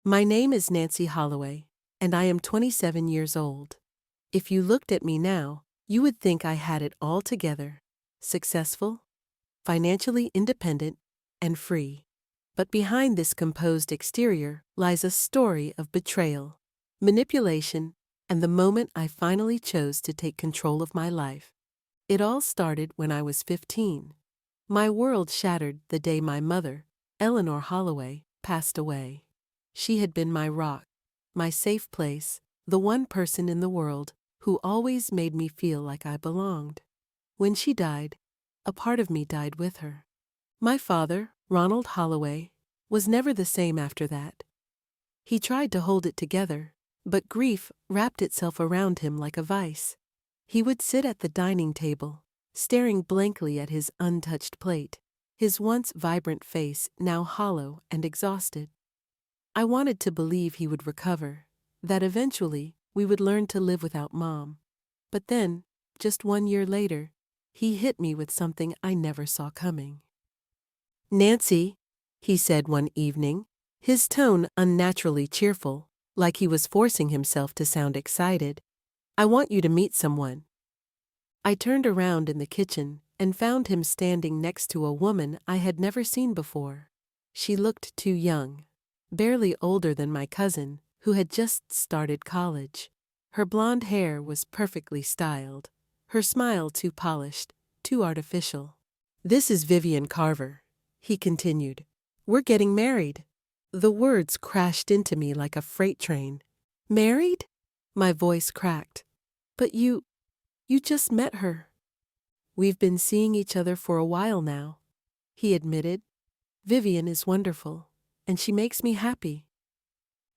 My name is Nancy Holloway, and I am 27 years old. If you looked at me now, you would think I had it all together: successful, financially independent, and free. But behind this composed exterior lies a story of betrayal, manipulation, and the moment I finally chose to take control of my life. It all started when I was 15. My world shattered the day my mother, Eleanor Holloway, passed away. She had been my rock, my safe place, the one person in the world who always made me feel like I belonged. When she died, a part of me died with her. My father, Ronald Holloway, was never the same after that. He tried to hold it together, but grief wrapped itself around him like a vice. He would sit at the dining table, staring blankly at his untouched plate, his once vibrant face now hollow and exhausted. I wanted to believe he would recover, that eventually we would learn to live without Mom. But then, just 1 year later, he hit me with something I never saw coming. "Nancy," he said one evening, his tone unnaturally cheerful, like he was forcing himself to sound excited, "I want you to meet someone." I turned around in the kitchen and found him standing next to a woman I had never seen before. She looked too young, barely older than my cousin, who had just started college. Her blonde hair was perfectly styled, her smile too polished, too artificial. "This is Vivian Carver," he continued. "We're getting married." The words crashed into me like a freight train. "Married?" My voice cracked. "But you just met her." "We've been seeing each other for a while now," he admitted. "Vivian is wonderful, and she makes me happy."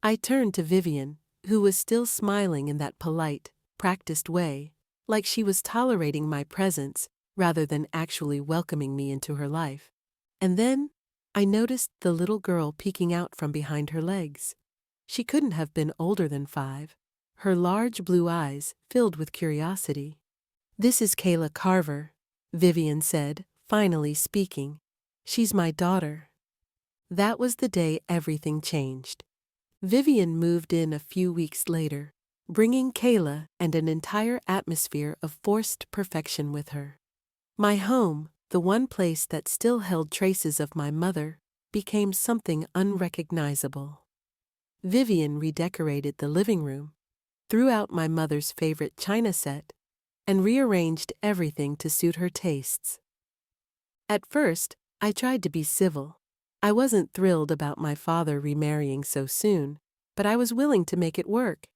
I turned to Vivian, who was still smiling in that polite, practiced way, like she was tolerating my presence rather than actually welcoming me into her life. And then I noticed the little girl peeking out from behind her legs. She couldn't have been older than 5, her large blue eyes filled with curiosity. "This is Kayla Carver," Vivian said, finally speaking. "She's my daughter." That was the day everything changed. Vivian moved in a few weeks later, bringing Kayla and an entire atmosphere of forced perfection with her. My home, the one place that still held traces of my mother, became something unrecognizable. Vivian redecorated the living room, threw out my mother's favorite china set, and rearranged everything to suit her tastes. At first, I tried to be civil. I wasn't thrilled about my father remarrying so soon, but I was willing to make it work.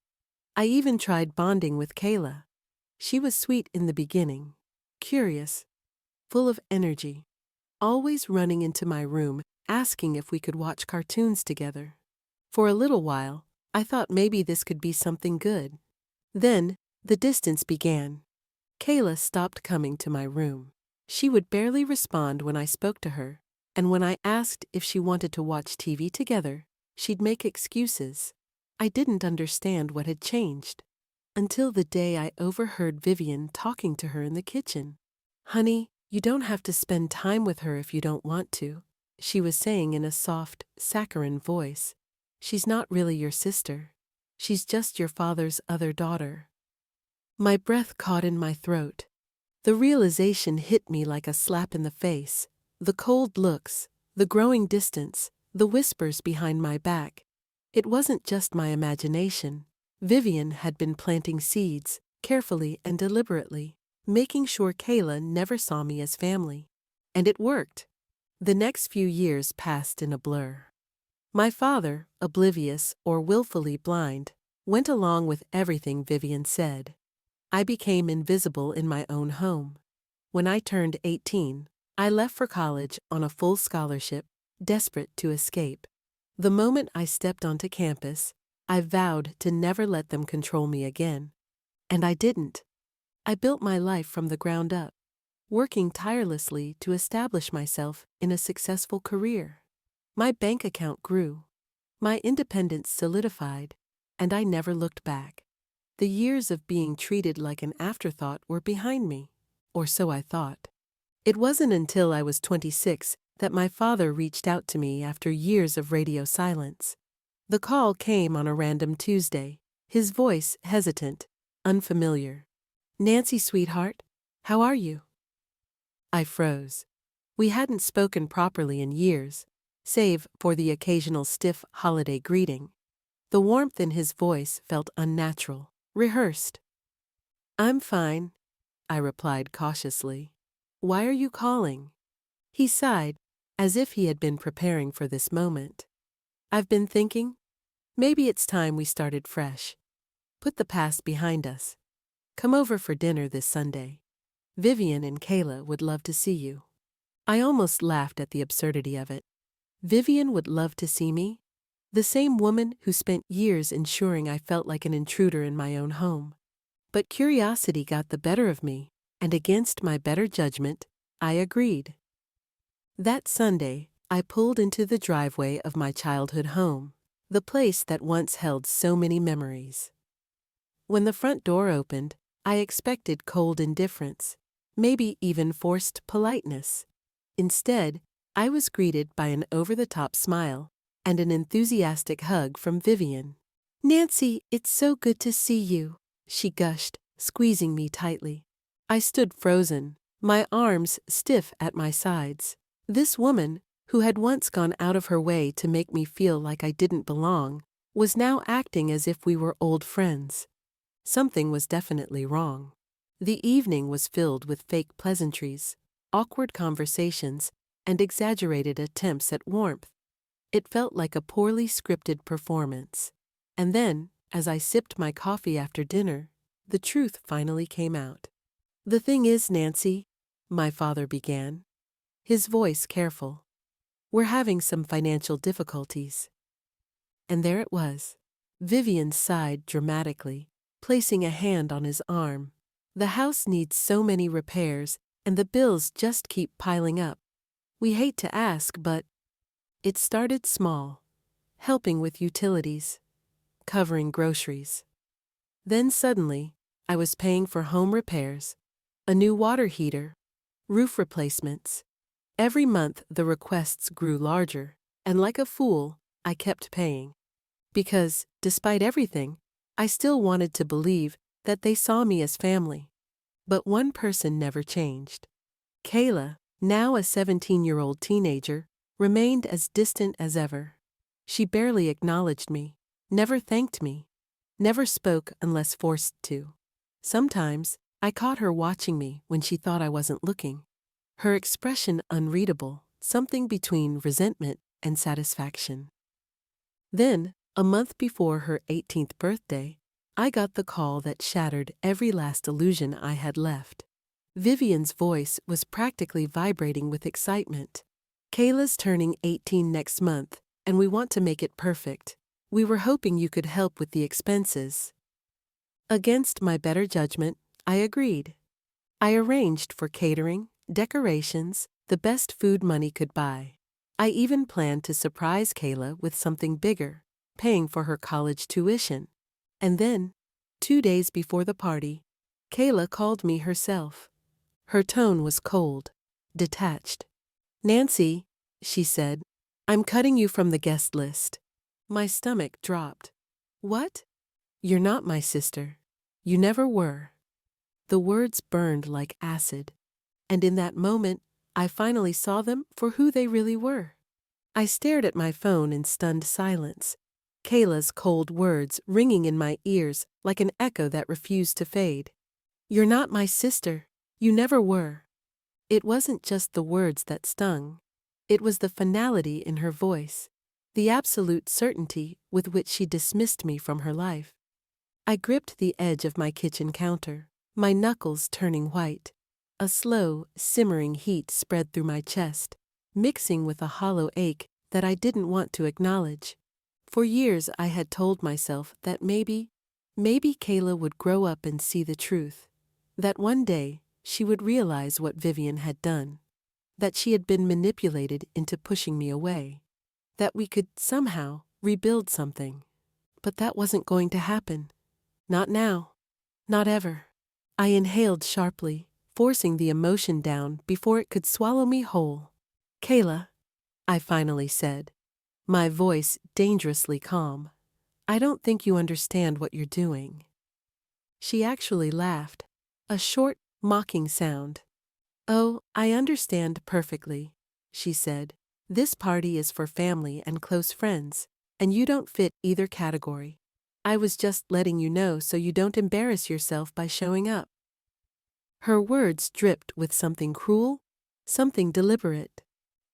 I even tried bonding with Kayla. She was sweet in the beginning, curious, full of energy, always running into my room asking if we could watch cartoons together. For a little while, I thought maybe this could be something good. Then, the distance began. Kayla stopped coming to my room. She would barely respond when I spoke to her, and when I asked if she wanted to watch TV together, she'd make excuses. I didn't understand what had changed, until the day I overheard Vivian talking to her in the kitchen. "Honey, you don't have to spend time with her if you don't want to," she was saying in a soft, saccharine voice. "She's not really your sister. She's just your father's other daughter." My breath caught in my throat. The realization hit me like a slap in the face. The cold looks, the growing distance, the whispers behind my back. It wasn't just my imagination. Vivian had been planting seeds, carefully and deliberately, making sure Kayla never saw me as family. And it worked. The next few years passed in a blur. My father, oblivious or willfully blind, went along with everything Vivian said. I became invisible in my own home. When I turned 18, I left for college on a full scholarship, desperate to escape. The moment I stepped onto campus, I vowed to never let them control me again. And I didn't. I built my life from the ground up, working tirelessly to establish myself in a successful career. My bank account grew. My independence solidified, and I never looked back. The years of being treated like an afterthought were behind me, or so I thought. It wasn't until I was 26 that my father reached out to me after years of radio silence. The call came on a random Tuesday, his voice hesitant, unfamiliar. "Nancy, sweetheart, how are you?" I froze. We hadn't spoken properly in years, save for the occasional stiff holiday greeting. The warmth in his voice felt unnatural, rehearsed. "I'm fine," I replied cautiously. "Why are you calling?" He sighed, as if he had been preparing for this moment. "I've been thinking, maybe it's time we started fresh. Put the past behind us. Come over for dinner this Sunday. Vivian and Kayla would love to see you." I almost laughed at the absurdity of it. Vivian would love to see me? The same woman who spent years ensuring I felt like an intruder in my own home. But curiosity got the better of me, and against my better judgment, I agreed. That Sunday, I pulled into the driveway of my childhood home, the place that once held so many memories. When the front door opened, I expected cold indifference, maybe even forced politeness. Instead, I was greeted by an over-the-top smile and an enthusiastic hug from Vivian. "Nancy, it's so good to see you," she gushed, squeezing me tightly. I stood frozen, my arms stiff at my sides. This woman, who had once gone out of her way to make me feel like I didn't belong, was now acting as if we were old friends. Something was definitely wrong. The evening was filled with fake pleasantries, awkward conversations, and exaggerated attempts at warmth. It felt like a poorly scripted performance. And then, as I sipped my coffee after dinner, the truth finally came out. "The thing is, Nancy," my father began, his voice careful, "we're having some financial difficulties." And there it was. Vivian sighed dramatically, placing a hand on his arm. "The house needs so many repairs, and the bills just keep piling up. We hate to ask, but—" It started small, helping with utilities, covering groceries. Then suddenly, I was paying for home repairs, a new water heater, roof replacements. Every month the requests grew larger, and like a fool, I kept paying. Because, despite everything, I still wanted to believe that they saw me as family. But one person never changed. Kayla, now a 17-year-old teenager, remained as distant as ever. She barely acknowledged me, never thanked me, never spoke unless forced to. Sometimes, I caught her watching me when she thought I wasn't looking. Her expression unreadable, something between resentment and satisfaction. Then, a month before her 18th birthday, I got the call that shattered every last illusion I had left. Vivian's voice was practically vibrating with excitement. "Kayla's turning 18 next month, and we want to make it perfect. We were hoping you could help with the expenses." Against my better judgment, I agreed. I arranged for catering, decorations, the best food money could buy. I even planned to surprise Kayla with something bigger, paying for her college tuition. And then, 2 days before the party, Kayla called me herself. Her tone was cold, detached. "Nancy," she said, "I'm cutting you from the guest list." My stomach dropped. "What?" "You're not my sister. You never were." The words burned like acid, and in that moment, I finally saw them for who they really were. I stared at my phone in stunned silence, Kayla's cold words ringing in my ears like an echo that refused to fade. "You're not my sister. You never were." It wasn't just the words that stung. It was the finality in her voice, the absolute certainty with which she dismissed me from her life. I gripped the edge of my kitchen counter, my knuckles turning white. A slow, simmering heat spread through my chest, mixing with a hollow ache that I didn't want to acknowledge. For years I had told myself that maybe Kayla would grow up and see the truth. That one day, she would realize what Vivian had done. That she had been manipulated into pushing me away. That we could, somehow, rebuild something. But that wasn't going to happen. Not now. Not ever. I inhaled sharply, forcing the emotion down before it could swallow me whole. "Kayla," I finally said. my voice dangerously calm. "I don't think you understand what you're doing." She actually laughed, a short, mocking sound. "Oh, I understand perfectly," she said. "This party is for family and close friends, and you don't fit either category. I was just letting you know so you don't embarrass yourself by showing up." Her words dripped with something cruel, something deliberate.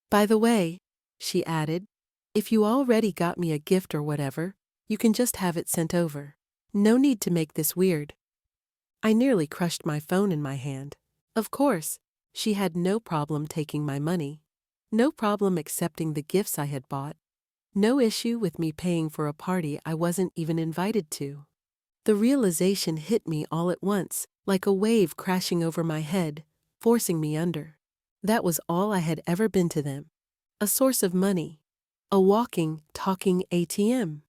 "By the way," she added, "if you already got me a gift or whatever, you can just have it sent over. No need to make this weird." I nearly crushed my phone in my hand. Of course, she had no problem taking my money. No problem accepting the gifts I had bought. No issue with me paying for a party I wasn't even invited to. The realization hit me all at once, like a wave crashing over my head, forcing me under. That was all I had ever been to them. A source of money. A walking, talking ATM.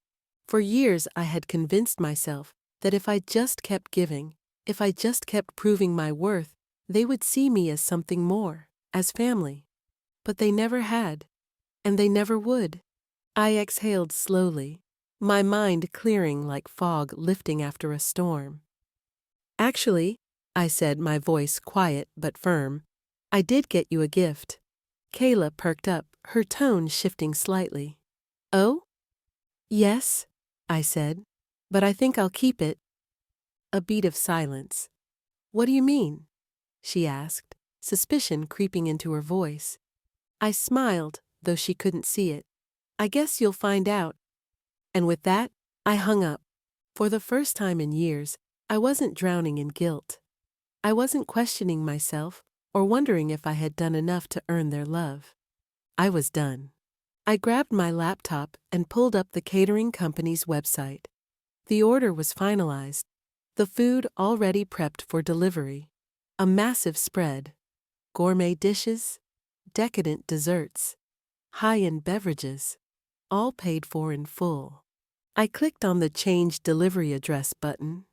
For years I had convinced myself that if I just kept giving, if I just kept proving my worth, they would see me as something more, as family. But they never had. And they never would. I exhaled slowly, my mind clearing like fog lifting after a storm. "Actually," I said, my voice quiet but firm, "I did get you a gift." Kayla perked up, her tone shifting slightly. "Oh?" "Yes," I said, "but I think I'll keep it." A beat of silence. "What do you mean?" she asked, suspicion creeping into her voice. I smiled, though she couldn't see it. "I guess you'll find out." And with that, I hung up. For the first time in years, I wasn't drowning in guilt. I wasn't questioning myself or wondering if I had done enough to earn their love. I was done. I grabbed my laptop and pulled up the catering company's website. The order was finalized. The food already prepped for delivery. A massive spread. Gourmet dishes, decadent desserts, high-end beverages, all paid for in full. I clicked on the Change Delivery Address button.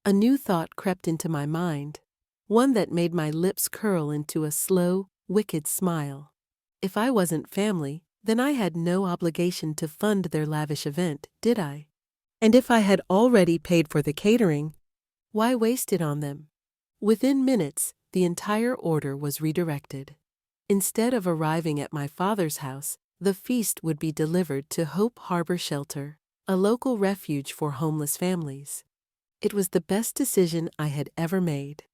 A new thought crept into my mind, one that made my lips curl into a slow, wicked smile. If I wasn't family, then I had no obligation to fund their lavish event, did I? And if I had already paid for the catering, why waste it on them? Within minutes, the entire order was redirected. Instead of arriving at my father's house, the feast would be delivered to Hope Harbor Shelter, a local refuge for homeless families. It was the best decision I had ever made.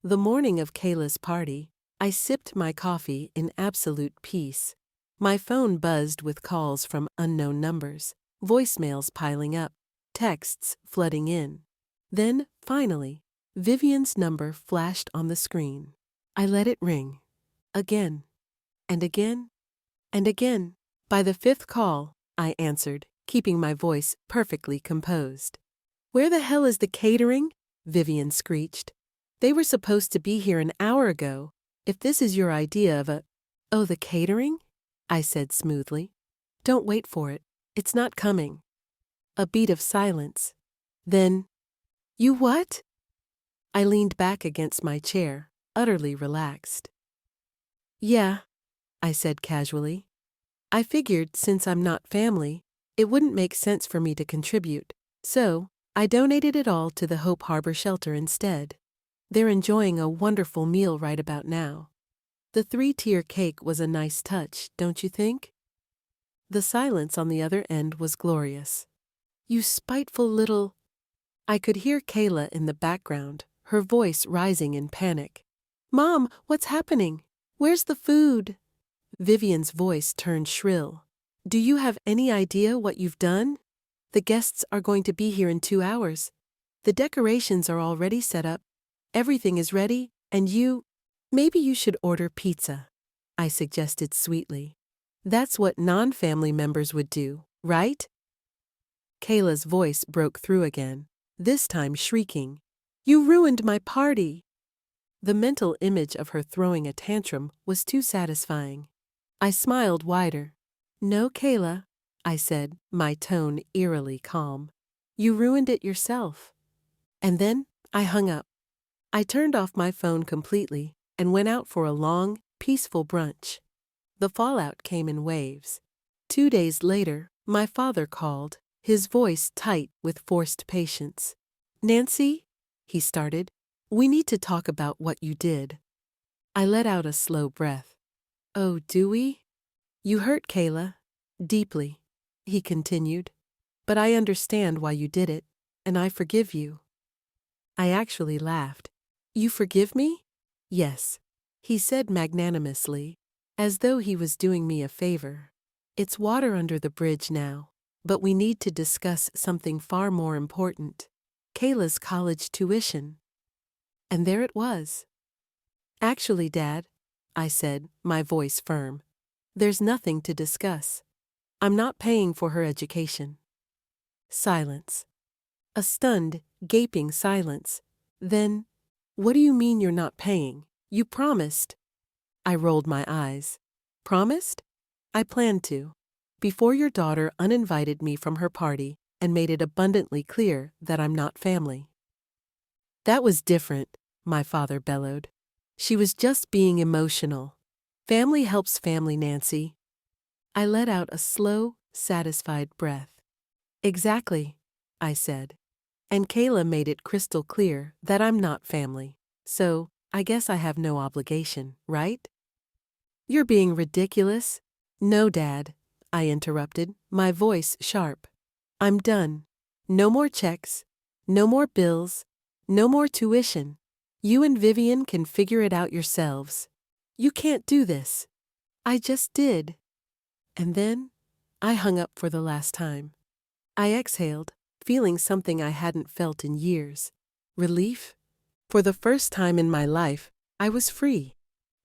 The morning of Kayla's party, I sipped my coffee in absolute peace. My phone buzzed with calls from unknown numbers, voicemails piling up, texts flooding in. Then, finally, Vivian's number flashed on the screen. I let it ring. Again. And again. And again. By the fifth call, I answered, keeping my voice perfectly composed. "Where the hell is the catering?" Vivian screeched. "They were supposed to be here an hour ago. If this is your idea of a—" "Oh, the catering?" I said smoothly. "Don't wait for it. It's not coming." A beat of silence. Then, "You what?" I leaned back against my chair, utterly relaxed. "Yeah," I said casually. "I figured since I'm not family, it wouldn't make sense for me to contribute, so I donated it all to the Hope Harbor Shelter instead. They're enjoying a wonderful meal right about now. The 3-tier cake was a nice touch, don't you think?" The silence on the other end was glorious. "You spiteful little—" I could hear Kayla in the background, her voice rising in panic. "Mom, what's happening? Where's the food?" Vivian's voice turned shrill. "Do you have any idea what you've done? The guests are going to be here in 2 hours. The decorations are already set up. Everything is ready, and maybe you should order pizza," I suggested sweetly. "That's what non-family members would do, right?" Kayla's voice broke through again, this time shrieking. "You ruined my party!" The mental image of her throwing a tantrum was too satisfying. I smiled wider. "No, Kayla," I said, my tone eerily calm. "You ruined it yourself." And then I hung up. I turned off my phone completely and went out for a long, peaceful brunch. The fallout came in waves. 2 days later, my father called, his voice tight with forced patience. "Nancy," he started, "we need to talk about what you did." I let out a slow breath. "Oh, do we?" "You hurt Kayla. Deeply," he continued. "But I understand why you did it, and I forgive you." I actually laughed. "You forgive me?" "Yes," he said magnanimously, as though he was doing me a favor. "It's water under the bridge now, but we need to discuss something far more important. Kayla's college tuition." And there it was. "Actually, Dad," I said, my voice firm, "there's nothing to discuss. I'm not paying for her education." Silence. A stunned, gaping silence. Then, "What do you mean you're not paying? You promised." I rolled my eyes. "Promised? I planned to. Before your daughter uninvited me from her party and made it abundantly clear that I'm not family." "That was different," my father bellowed. "She was just being emotional. Family helps family, Nancy." I let out a slow, satisfied breath. "Exactly," I said. "And Kayla made it crystal clear that I'm not family. So, I guess I have no obligation, right?" "You're being ridiculous." "No, Dad," I interrupted, my voice sharp. "I'm done. No more checks. No more bills. No more tuition. You and Vivian can figure it out yourselves. You can't do this." I just did. And then, I hung up for the last time. I exhaled, feeling something I hadn't felt in years. Relief. For the first time in my life, I was free.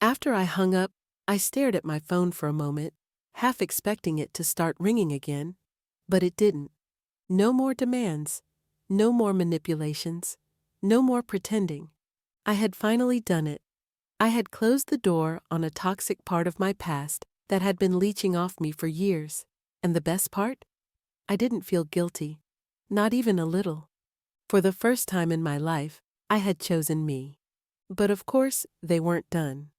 After I hung up, I stared at my phone for a moment, half expecting it to start ringing again. But it didn't. No more demands. No more manipulations. No more pretending. I had finally done it. I had closed the door on a toxic part of my past that had been leeching off me for years. And the best part? I didn't feel guilty. Not even a little. For the first time in my life, I had chosen me. But of course, they weren't done.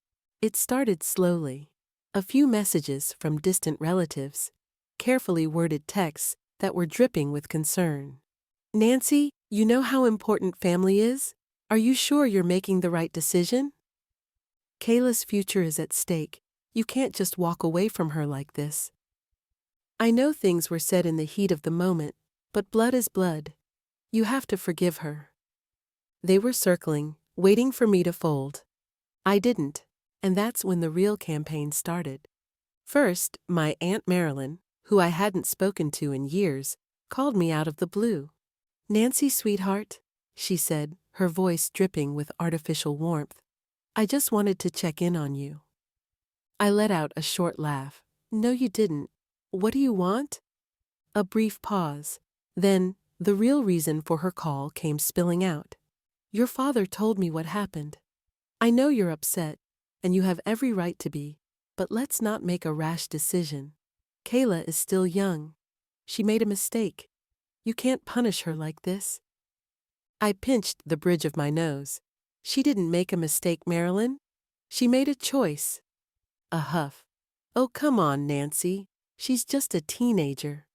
It started slowly. A few messages from distant relatives, carefully worded texts that were dripping with concern. "Nancy, you know how important family is? Are you sure you're making the right decision? Kayla's future is at stake. You can't just walk away from her like this." I know things were said in the heat of the moment, but blood is blood. You have to forgive her. They were circling, waiting for me to fold. I didn't, and that's when the real campaign started. First, my Aunt Marilyn, who I hadn't spoken to in years, called me out of the blue. "Nancy, sweetheart," she said, her voice dripping with artificial warmth. "I just wanted to check in on you." I let out a short laugh. "No, you didn't. What do you want?" A brief pause. Then, the real reason for her call came spilling out. "Your father told me what happened. I know you're upset, and you have every right to be, but let's not make a rash decision. Kayla is still young. She made a mistake. You can't punish her like this." I pinched the bridge of my nose. "She didn't make a mistake, Marilyn. She made a choice." A huff. "Oh, come on, Nancy. She's just a teenager."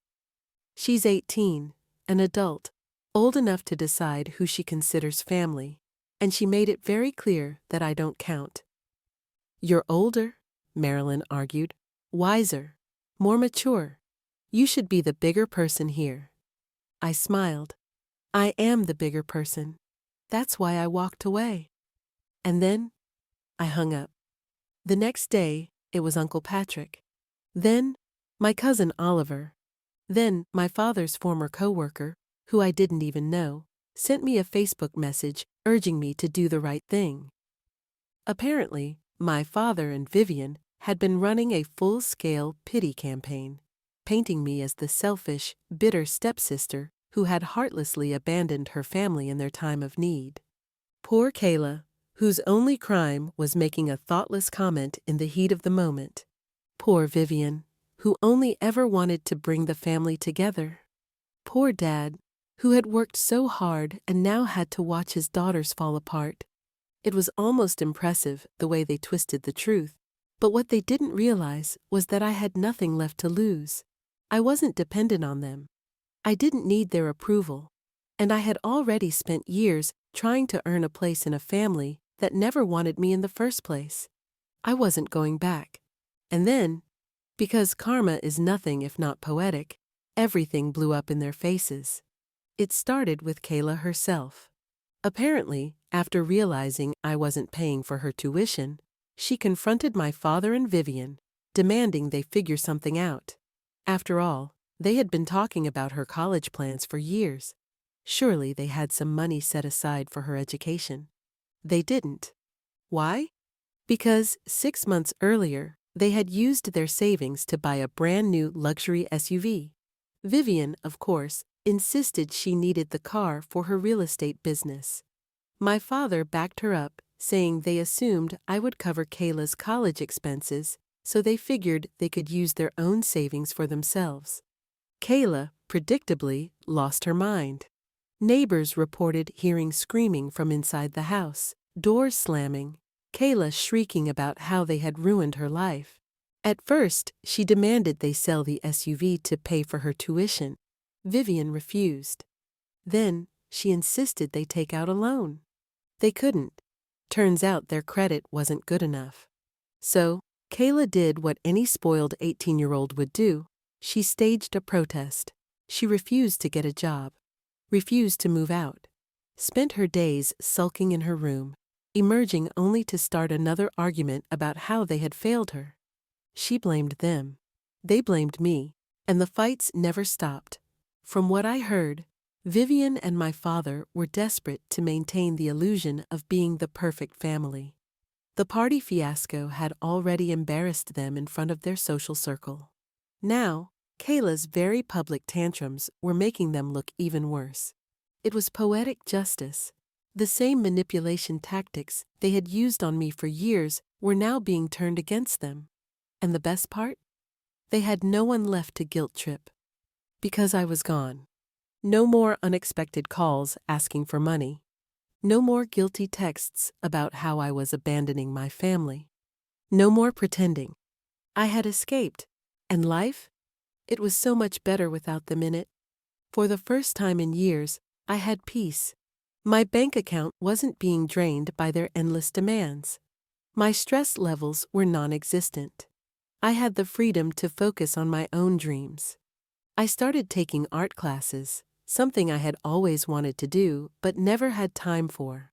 "She's 18, an adult, old enough to decide who she considers family, and she made it very clear that I don't count." "You're older," Marilyn argued, "wiser, more mature. You should be the bigger person here." I smiled. "I am the bigger person. That's why I walked away." And then, I hung up. The next day, it was Uncle Patrick. Then, my cousin Oliver. Then, my father's former coworker, who I didn't even know, sent me a Facebook message urging me to do the right thing. Apparently, my father and Vivian had been running a full-scale pity campaign, painting me as the selfish, bitter stepsister who had heartlessly abandoned her family in their time of need. Poor Kayla, whose only crime was making a thoughtless comment in the heat of the moment. Poor Vivian, who only ever wanted to bring the family together. Poor Dad, who had worked so hard and now had to watch his daughters fall apart. It was almost impressive the way they twisted the truth. But what they didn't realize was that I had nothing left to lose. I wasn't dependent on them. I didn't need their approval. And I had already spent years trying to earn a place in a family that never wanted me in the first place. I wasn't going back. And then, because karma is nothing if not poetic, everything blew up in their faces. It started with Kayla herself. Apparently, after realizing I wasn't paying for her tuition, she confronted my father and Vivian, demanding they figure something out. After all, they had been talking about her college plans for years. Surely they had some money set aside for her education. They didn't. Why? Because 6 months earlier, they had used their savings to buy a brand new luxury SUV. Vivian, of course, insisted she needed the car for her real estate business. My father backed her up, saying they assumed I would cover Kayla's college expenses, so they figured they could use their own savings for themselves. Kayla, predictably, lost her mind. Neighbors reported hearing screaming from inside the house, doors slamming, Kayla shrieking about how they had ruined her life. At first, she demanded they sell the SUV to pay for her tuition. Vivian refused. Then, she insisted they take out a loan. They couldn't. Turns out their credit wasn't good enough. So, Kayla did what any spoiled 18-year-old would do. She staged a protest. She refused to get a job. Refused to move out. Spent her days sulking in her room, emerging only to start another argument about how they had failed her. She blamed them. They blamed me, and the fights never stopped. From what I heard, Vivian and my father were desperate to maintain the illusion of being the perfect family. The party fiasco had already embarrassed them in front of their social circle. Now, Kayla's very public tantrums were making them look even worse. It was poetic justice. The same manipulation tactics they had used on me for years were now being turned against them. And the best part? They had no one left to guilt trip. Because I was gone. No more unexpected calls asking for money. No more guilty texts about how I was abandoning my family. No more pretending. I had escaped. And life? It was so much better without them in it. For the first time in years, I had peace. My bank account wasn't being drained by their endless demands. My stress levels were non-existent. I had the freedom to focus on my own dreams. I started taking art classes, something I had always wanted to do but never had time for.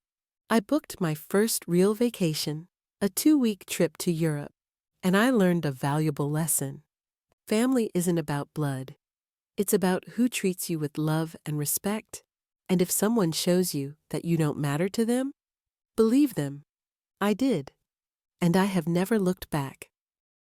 I booked my first real vacation, a 2-week trip to Europe, and I learned a valuable lesson. Family isn't about blood. It's about who treats you with love and respect, and if someone shows you that you don't matter to them, believe them. I did, and I have never looked back.